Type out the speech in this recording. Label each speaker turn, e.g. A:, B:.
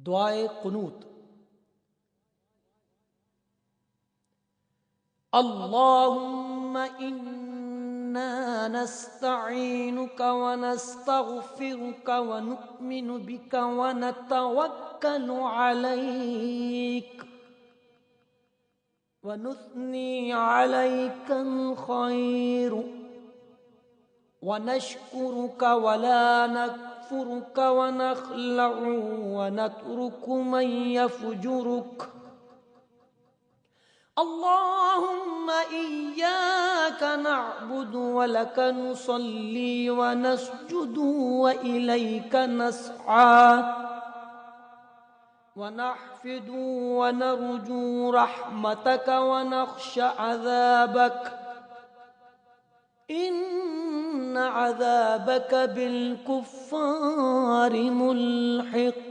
A: दुआए कुनूत। अल्लाहुम्मा इन्ना नस्तईनुका व नस्तगफिरुका व नुअमिनु बिका व नतवक्कलु अलैक व नुस्नी अलैकल खैर व नशकुरुका व ला नकफुरुका व नखलउ व नतरुकु मन यफजुरुक। अल्लाहुम्मा इय्याका नअबुदु व लक नुसल्ली व नस्जुदु व इलैका नस्आ व नहफिदु व नरजू रहमतक व नख्शा अज़ाबक इन्न अज़ाबक बिल कुफ्फारि मुल्हिक।